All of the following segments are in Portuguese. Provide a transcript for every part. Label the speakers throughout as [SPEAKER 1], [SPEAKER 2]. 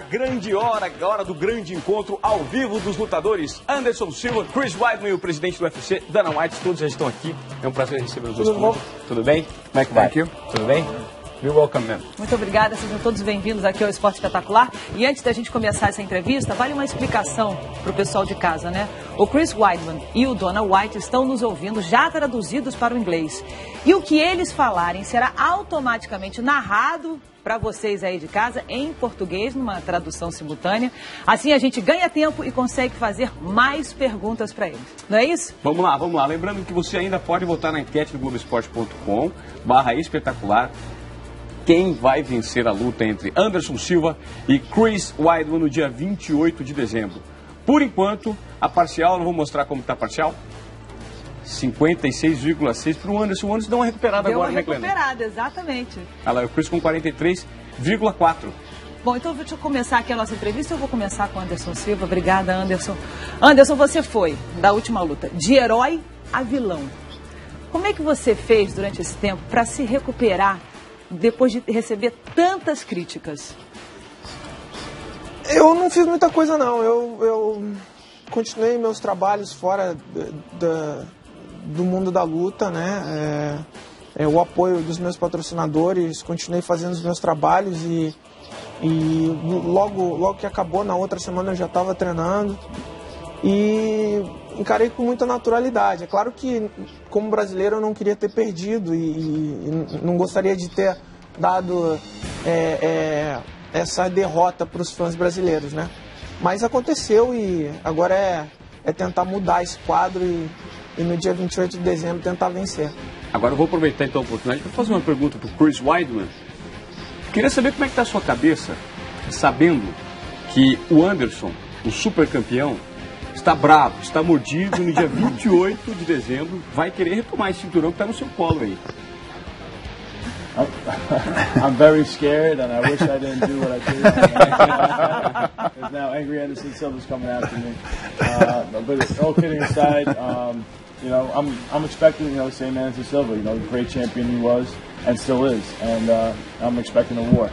[SPEAKER 1] grande hora, a hora do grande encontro ao vivo dos lutadores Anderson Silva, Chris Weidman e o presidente do UFC, Dana White, todos já estão aqui. É um prazer receber os dois. Tudo bom? Tudo bem? Como é que vai? Tudo bem? You're welcome, man.
[SPEAKER 2] Muito obrigada, sejam todos bem-vindos aqui ao Esporte Espetacular. E antes da gente começar essa entrevista, vale uma explicação para o pessoal de casa, né? O Chris Weidman e o Dana White estão nos ouvindo, já traduzidos para o inglês. E o que eles falarem será automaticamente narrado para vocês aí de casa em português, numa tradução simultânea. Assim a gente ganha tempo e consegue fazer mais perguntas para eles. Não é isso?
[SPEAKER 1] Vamos lá, vamos lá. Lembrando que você ainda pode votar na enquete do Globoesporte.com/espetacular. Quem vai vencer a luta entre Anderson Silva e Chris Weidman no dia 28 de dezembro. Por enquanto, a parcial, não vou mostrar como está a parcial, 56,6 para o Anderson. O Anderson deu uma recuperada agora, né, Glenda?
[SPEAKER 2] Recuperada, exatamente.
[SPEAKER 1] Olha lá, o Chris com 43,4.
[SPEAKER 2] Bom, então deixa eu começar aqui a nossa entrevista. Eu vou começar com o Anderson Silva. Obrigada, Anderson. Anderson, você foi, da última luta, de herói a vilão. Como é que você fez durante esse tempo para se recuperar depois de receber tantas críticas?
[SPEAKER 3] Eu não fiz muita coisa, não. Eu continuei meus trabalhos fora do mundo da luta, né? O apoio dos meus patrocinadores, continuei fazendo os meus trabalhos e logo que acabou, na outra semana eu já estava treinando e encarei com muita naturalidade. É claro que, como brasileiro, eu não queria ter perdido e não gostaria de ter dado essa derrota para os fãs brasileiros, né? Mas aconteceu e agora é tentar mudar esse quadro e no dia 28 de dezembro tentar vencer.
[SPEAKER 1] Agora eu vou aproveitar então a oportunidade para fazer uma pergunta para o Chris Weidman. Queria saber como é que está a sua cabeça, sabendo que o Anderson, o super campeão, está bravo, está mordido, no dia 28 de dezembro vai querer retomar esse cinturão que está no seu colo aí.
[SPEAKER 4] I'm very scared and I wish I didn't do what I did. Because now angry Anderson Silva's coming after me. But all kidding aside, you know, I'm expecting, the same Anderson Silva, the great champion he was and still is, and I'm expecting a war.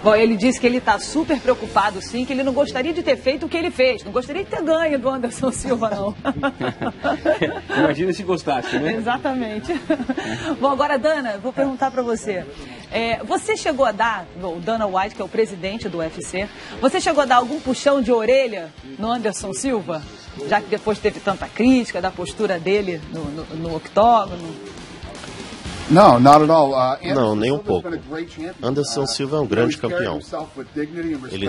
[SPEAKER 2] Bom, ele disse que ele está super preocupado, sim, que ele não gostaria de ter feito o que ele fez. Não gostaria de ter ganho do Anderson Silva, não.
[SPEAKER 1] Imagina se gostasse, né?
[SPEAKER 2] Exatamente. Bom, agora, Dana, vou perguntar para você. Você chegou a dar, o Dana White, que é o presidente do UFC, você chegou a dar algum puxão de orelha no Anderson Silva? Já que depois teve tanta crítica da postura dele no octógono?
[SPEAKER 5] Não, not at all.
[SPEAKER 6] Não, nem um pouco. Anderson Silva é um grande campeão. Ele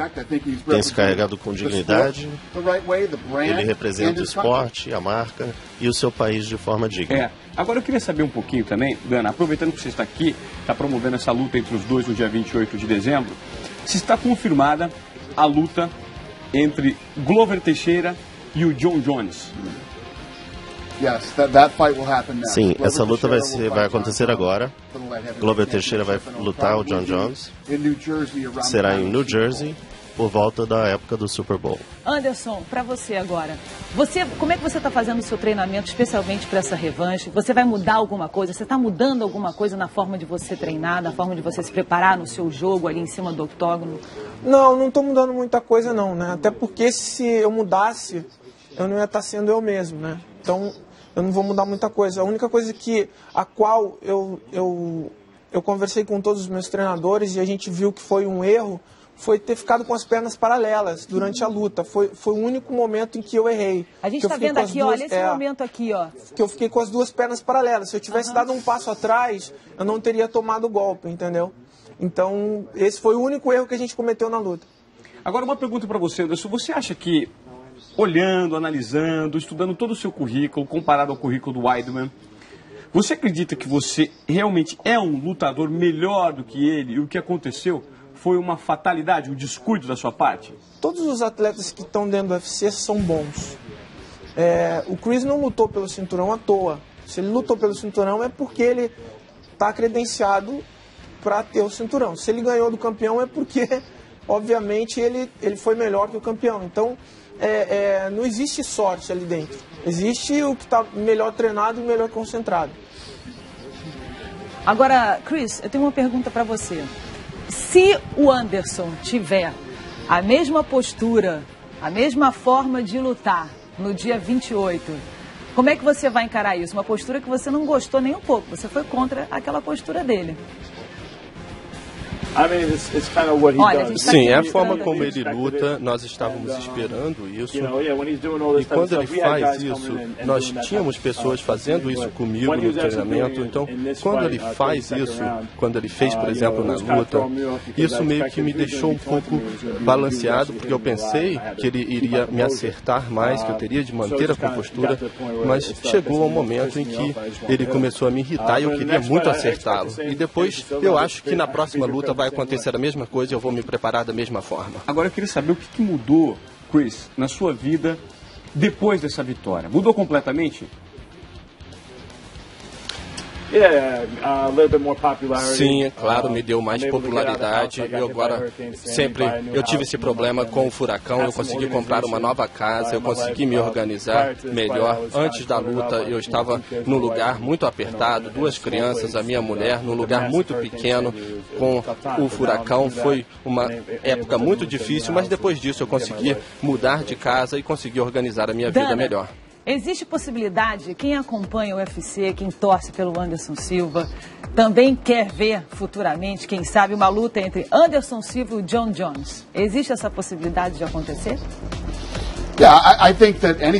[SPEAKER 6] tem se carregado com dignidade, ele representa o esporte, a marca e o seu país de forma digna.
[SPEAKER 1] Agora eu queria saber um pouquinho também, Dana, aproveitando que você está aqui, está promovendo essa luta entre os dois no dia 28 de dezembro, se está confirmada a luta entre Glover Teixeira e o John Jones.
[SPEAKER 6] Sim, essa luta vai acontecer agora. Glover Teixeira vai lutar o John Jones. Será em New Jersey, por volta da época do Super Bowl.
[SPEAKER 2] Anderson, para você agora, como é que você está fazendo o seu treinamento, especialmente para essa revanche? Você vai mudar alguma coisa? Você está mudando alguma coisa na forma de você treinar, na forma de você se preparar no seu jogo ali em cima do octógono?
[SPEAKER 3] Não estou mudando muita coisa não, né? Até porque se eu mudasse, eu não ia estar sendo eu mesmo, né? Então, eu não vou mudar muita coisa. A única coisa a qual eu conversei com todos os meus treinadores e a gente viu que foi um erro, foi ter ficado com as pernas paralelas durante a luta. Foi o único momento em que eu errei.
[SPEAKER 2] A gente está vendo aqui, olha esse momento aqui, ó.
[SPEAKER 3] Que eu fiquei com as duas pernas paralelas. Se eu tivesse dado um passo atrás, eu não teria tomado o golpe, entendeu? Então, esse foi o único erro que a gente cometeu na luta.
[SPEAKER 1] Agora, uma pergunta para você, Anderson. Você acha que, olhando, analisando, estudando todo o seu currículo, comparado ao currículo do Weidman, você acredita que você realmente é um lutador melhor do que ele e o que aconteceu foi uma fatalidade, um descuido da sua parte?
[SPEAKER 3] Todos os atletas que estão dentro do UFC são bons. O Chris não lutou pelo cinturão à toa. Se ele lutou pelo cinturão é porque ele está credenciado para ter o cinturão. Se ele ganhou do campeão é porque, obviamente, ele foi melhor que o campeão. Então, não existe sorte ali dentro. Existe o que está melhor treinado e melhor concentrado.
[SPEAKER 2] Agora, Chris, eu tenho uma pergunta para você. Se o Anderson tiver a mesma postura, a mesma forma de lutar no dia 28, como é que você vai encarar isso? Uma postura que você não gostou nem um pouco, você foi contra aquela postura dele.
[SPEAKER 6] Sim, é a forma como ele luta, nós estávamos esperando isso. E quando ele faz isso, nós tínhamos pessoas fazendo isso comigo no treinamento. Então, quando ele faz isso, quando ele fez, por exemplo, na luta, isso meio que me deixou um pouco balanceado, porque eu pensei que ele iria me acertar mais, que eu teria de manter a compostura, mas chegou ao momento em que ele começou a me irritar e eu queria muito acertá-lo. E depois, eu acho que na próxima luta vai acontecer a mesma coisa e eu vou me preparar da mesma forma.
[SPEAKER 1] Agora eu queria saber o que mudou, Chris, na sua vida depois dessa vitória. Mudou completamente?
[SPEAKER 6] Sim, é claro, me deu mais popularidade. Eu agora eu tive esse problema com o furacão, eu consegui comprar uma nova casa, eu consegui me organizar melhor. Antes da luta eu estava num lugar muito apertado, 2 crianças, a minha mulher, num lugar muito pequeno. Com o furacão foi uma época muito difícil, mas depois disso eu consegui mudar de casa e consegui organizar a minha vida melhor.
[SPEAKER 2] Existe possibilidade, quem acompanha o UFC, quem torce pelo Anderson Silva, também quer ver futuramente, quem sabe, uma luta entre Anderson Silva e John Jones. Existe essa possibilidade de acontecer?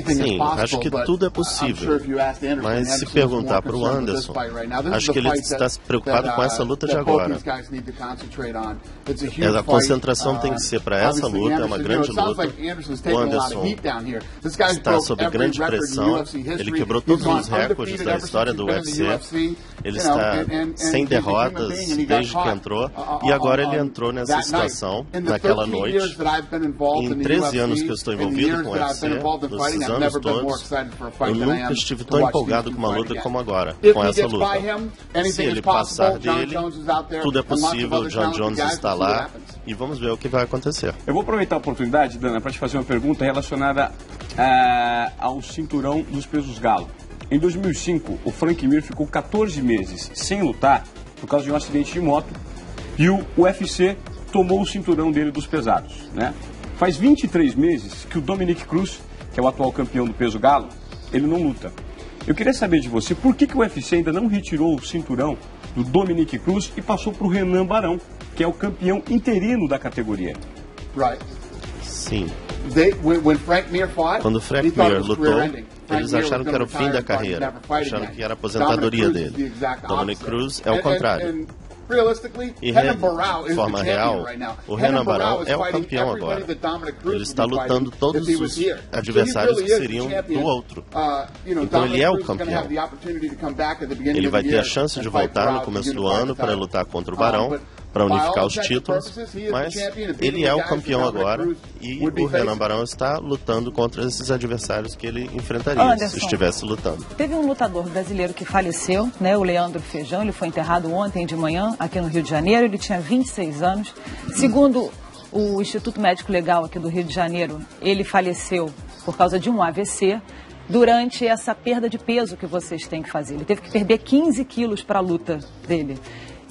[SPEAKER 6] Sim, acho que tudo é possível, mas se perguntar para o Anderson, acho que ele está preocupado com essa luta de agora. A concentração tem que ser para essa luta, é uma grande luta. O Anderson está sob grande pressão, ele quebrou todos os recordes da história do UFC, ele está sem derrotas desde que entrou, e agora ele entrou nessa situação, naquela noite. Em 13 anos que eu estou envolvido com o UFC, nesses anos todos, eu nunca estive tão empolgado com uma luta como agora, com essa luta. Se ele passar dele, tudo é possível, o John Jones está lá, e vamos ver o que vai acontecer.
[SPEAKER 1] Eu vou aproveitar a oportunidade, Dana, para te fazer uma pergunta relacionada ao cinturão dos pesos galo. Em 2005, o Frank Mir ficou 14 meses sem lutar por causa de um acidente de moto e o UFC tomou o cinturão dele dos pesados, né? Faz 23 meses que o Dominick Cruz, que é o atual campeão do peso galo, ele não luta. Eu queria saber de você, por que o UFC ainda não retirou o cinturão do Dominick Cruz e passou para o Renan Barão, que é o campeão interino da categoria?
[SPEAKER 6] Sim. Quando o Frank Mir lutou, eles acharam que era o fim da carreira, acharam que era a aposentadoria dele. Dominick Cruz é o contrário. E de forma real, o Renan Barão é o campeão agora. Ele está lutando todos os adversários que seriam do outro. Então ele é o campeão. Ele vai ter a chance de voltar no começo do ano para lutar contra o Barão, para unificar os títulos, mas ele é o campeão agora e o Renan Barão está lutando contra esses adversários que ele enfrentaria Anderson, se estivesse lutando.
[SPEAKER 2] Teve um lutador brasileiro que faleceu, né, o Leandro Feijão, ele foi enterrado ontem de manhã aqui no Rio de Janeiro, ele tinha 26 anos. Segundo o Instituto Médico Legal aqui do Rio de Janeiro, ele faleceu por causa de um AVC. Durante essa perda de peso que vocês têm que fazer. Ele teve que perder 15 quilos para a luta dele.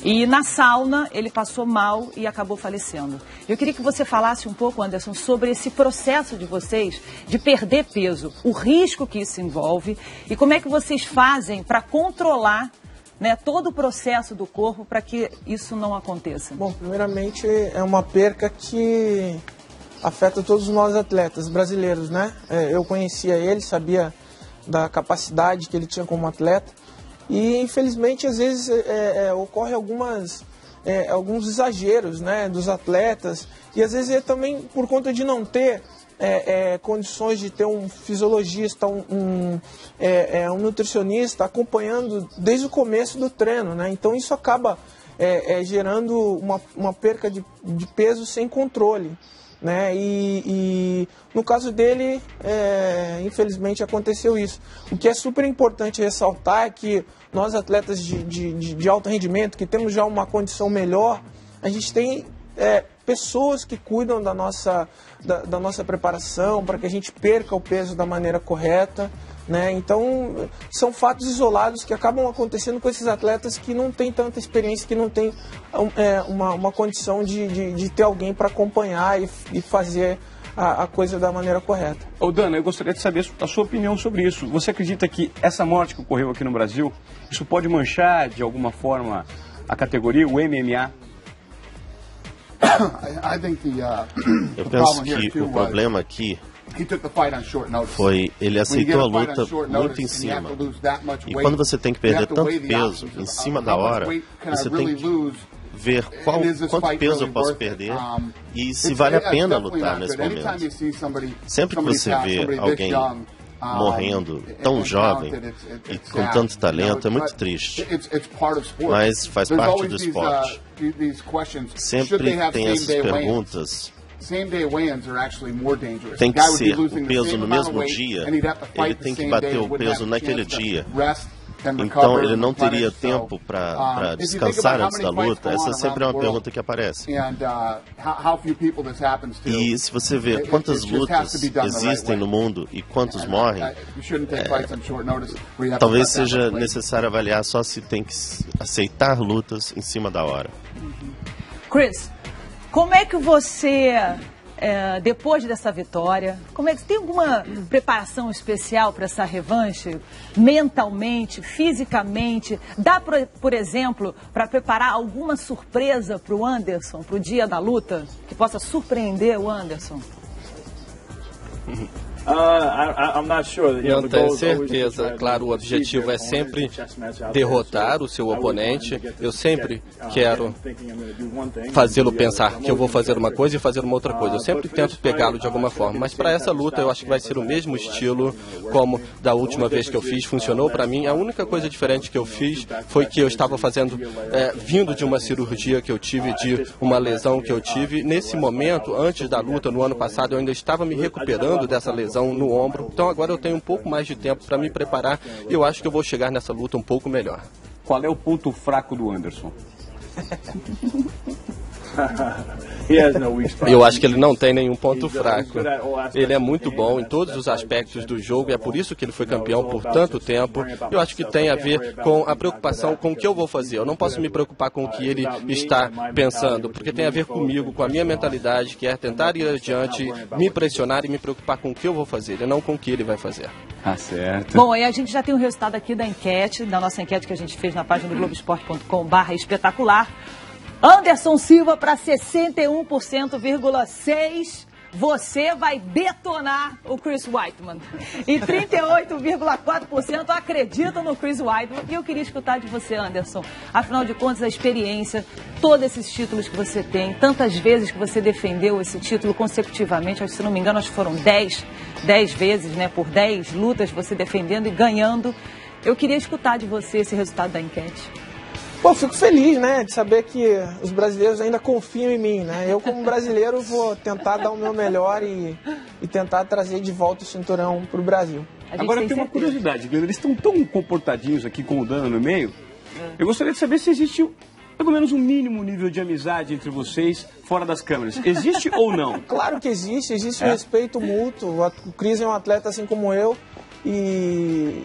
[SPEAKER 2] E na sauna ele passou mal e acabou falecendo. Eu queria que você falasse um pouco, Anderson, sobre esse processo de vocês de perder peso, o risco que isso envolve e como é que vocês fazem para controlar, né, todo o processo do corpo para que isso não aconteça.
[SPEAKER 3] Bom, primeiramente é uma perca que afeta todos nós atletas brasileiros, né? Eu conhecia ele, sabia da capacidade que ele tinha como atleta. E, infelizmente, às vezes ocorre alguns exageros, né, dos atletas. E, às vezes, também por conta de não ter condições de ter um fisiologista, um nutricionista acompanhando desde o começo do treino, né? Então, isso acaba gerando uma perca de peso sem controle. Né? E no caso dele, infelizmente aconteceu isso. O que é super importante ressaltar é que nós atletas de alto rendimento, que temos já uma condição melhor, a gente tem pessoas que cuidam da nossa preparação para que a gente perca o peso da maneira correta. né? Então, são fatos isolados que acabam acontecendo com esses atletas que não têm tanta experiência, que não têm uma condição de ter alguém para acompanhar e fazer a coisa da maneira correta.
[SPEAKER 1] Ô Dana, eu gostaria de saber a sua opinião sobre isso. Você acredita que essa morte que ocorreu aqui no Brasil, isso pode manchar de alguma forma a categoria, o MMA?
[SPEAKER 6] Eu penso que o problema aqui foi ele aceitou a luta muito em cima. E quando você tem que perder tanto peso em cima da hora, você tem que ver quanto peso eu posso perder e se vale a pena lutar nesse momento. Sempre que você vê alguém morrendo tão jovem e com tanto talento, é muito triste. Mas faz parte do esporte. Sempre tem essas perguntas. Tem que ser o peso no mesmo dia, ele tem que bater o peso naquele dia. Então ele não teria tempo para descansar antes da luta? Essa sempre é uma pergunta que aparece. E se você vê quantas lutas existem no mundo e quantos morrem, talvez seja necessário avaliar só se tem que aceitar lutas em cima da hora.
[SPEAKER 2] Chris, como é que você... depois dessa vitória, como é que tem alguma preparação especial para essa revanche, mentalmente, fisicamente? Dá, por exemplo, para preparar alguma surpresa para o Anderson, para o dia da luta, que possa surpreender o Anderson?
[SPEAKER 7] Não tenho certeza. Claro, o objetivo é sempre derrotar o seu oponente. Eu sempre quero fazê-lo pensar que eu vou fazer uma coisa e fazer uma outra coisa. Eu sempre tento pegá-lo de alguma forma. Mas para essa luta eu acho que vai ser o mesmo estilo como da última vez que eu fiz. Funcionou para mim. A única coisa diferente que eu fiz foi que eu estava fazendo, vindo de uma cirurgia que eu tive, de uma lesão que eu tive. Nesse momento, antes da luta, no ano passado, eu ainda estava me recuperando dessa lesão no ombro, então agora eu tenho um pouco mais de tempo para me preparar e eu acho que eu vou chegar nessa luta um pouco melhor.
[SPEAKER 1] Qual é o ponto fraco do Anderson?
[SPEAKER 7] Eu acho que ele não tem nenhum ponto fraco. Ele é muito bom em todos os aspectos do jogo e é por isso que ele foi campeão por tanto tempo. Eu acho que tem a ver com a preocupação com o que eu vou fazer. Eu não posso me preocupar com o que ele está pensando, porque tem a ver comigo, com a minha mentalidade, que é tentar ir adiante, me impressionar e me preocupar com o que eu vou fazer e não com o que ele vai fazer.
[SPEAKER 1] Tá certo.
[SPEAKER 2] Bom, aí a gente já tem o resultado aqui da enquete, da nossa enquete que a gente fez na página do Globoesporte.com/espetacular. Anderson Silva para 61,6%. Você vai detonar o Chris Weidman. E 38,4% acreditam no Chris Weidman. E eu queria escutar de você, Anderson. Afinal de contas, a experiência, todos esses títulos que você tem, tantas vezes que você defendeu esse título consecutivamente, se não me engano, acho que foram 10 vezes, né? Por 10 lutas você defendendo e ganhando. Eu queria escutar de você esse resultado da enquete.
[SPEAKER 3] Pô, fico feliz, né, de saber que os brasileiros ainda confiam em mim, né? Eu, como brasileiro, vou tentar dar o meu melhor e tentar trazer de volta o cinturão pro Brasil.
[SPEAKER 1] Agora, eu tenho uma curiosidade, eles estão tão comportadinhos aqui com o Dana no meio. Eu gostaria de saber se existe pelo menos um mínimo nível de amizade entre vocês fora das câmeras. Existe ou não?
[SPEAKER 3] Claro que existe um respeito mútuo. O Chris é um atleta assim como eu e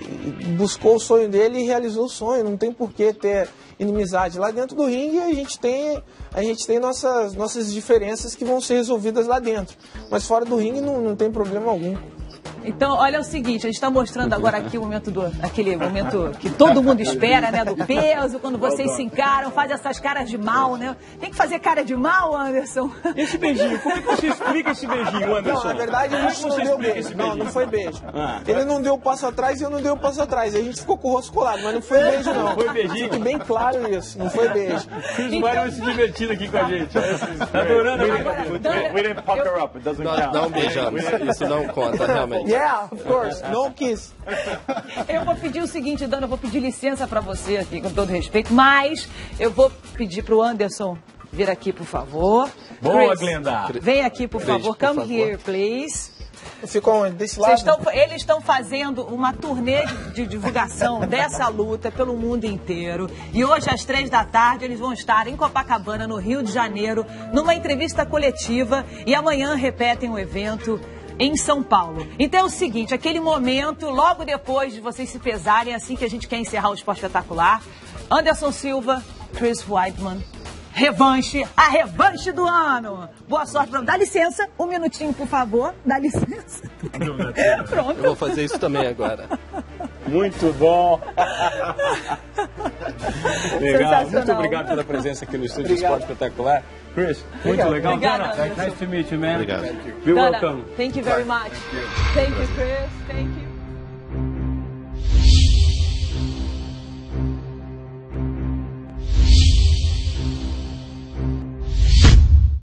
[SPEAKER 3] buscou o sonho dele e realizou o sonho. Não tem por que ter inimizade. Lá dentro do ringue a gente tem nossas diferenças que vão ser resolvidas lá dentro. Mas fora do ringue não tem problema algum.
[SPEAKER 2] Então, olha o seguinte, a gente está mostrando agora aqui o momento aquele momento que todo mundo espera, né, do peso, quando vocês se encaram, faz essas caras de mal, né? Tem que fazer cara de mal, Anderson?
[SPEAKER 1] Esse beijinho, como é que você explica esse beijinho, Anderson?
[SPEAKER 3] Não, na verdade a gente não deu beijo. Não foi beijo. Ele não deu o passo atrás e eu não dei o passo atrás. A gente ficou com o rosto colado, mas não foi beijo, não.
[SPEAKER 1] Foi beijinho?
[SPEAKER 3] Fique bem claro isso, não foi beijo.
[SPEAKER 1] Chris vai se divertindo aqui com a gente. Adorando.
[SPEAKER 7] We didn't pucker up, it doesn't count. Não beijamos, isso não conta, realmente.
[SPEAKER 3] Yeah, of course, no kiss.
[SPEAKER 2] Eu vou pedir o seguinte, Dana, eu vou pedir licença para você aqui, com todo respeito, mas eu vou pedir pro Anderson vir aqui, por favor.
[SPEAKER 1] Boa,
[SPEAKER 2] Chris,
[SPEAKER 1] Glenda.
[SPEAKER 2] Vem aqui, por favor. Come here, please.
[SPEAKER 3] Ficou desse lado?
[SPEAKER 2] Eles estão fazendo uma turnê de divulgação dessa luta pelo mundo inteiro. E hoje, às 15h, eles vão estar em Copacabana, no Rio de Janeiro, numa entrevista coletiva. E amanhã repetem o evento em São Paulo. Então é o seguinte, aquele momento, logo depois de vocês se pesarem, assim que a gente quer encerrar o Esporte Espetacular, Anderson Silva, Chris Weidman, revanche, a revanche do ano. Boa sorte. Dá licença, um minutinho, por favor. Dá licença. Pronto.
[SPEAKER 7] Eu vou fazer isso também agora.
[SPEAKER 1] Muito bom. Legal. Muito obrigado pela presença aqui no Estúdio Esporte Espetacular. Chris, muito legal.
[SPEAKER 2] Obrigada,
[SPEAKER 1] Nice to meet you, man.
[SPEAKER 6] Obrigado.
[SPEAKER 1] Be welcome.
[SPEAKER 2] Thank you very much. Thank you, Chris. Thank you.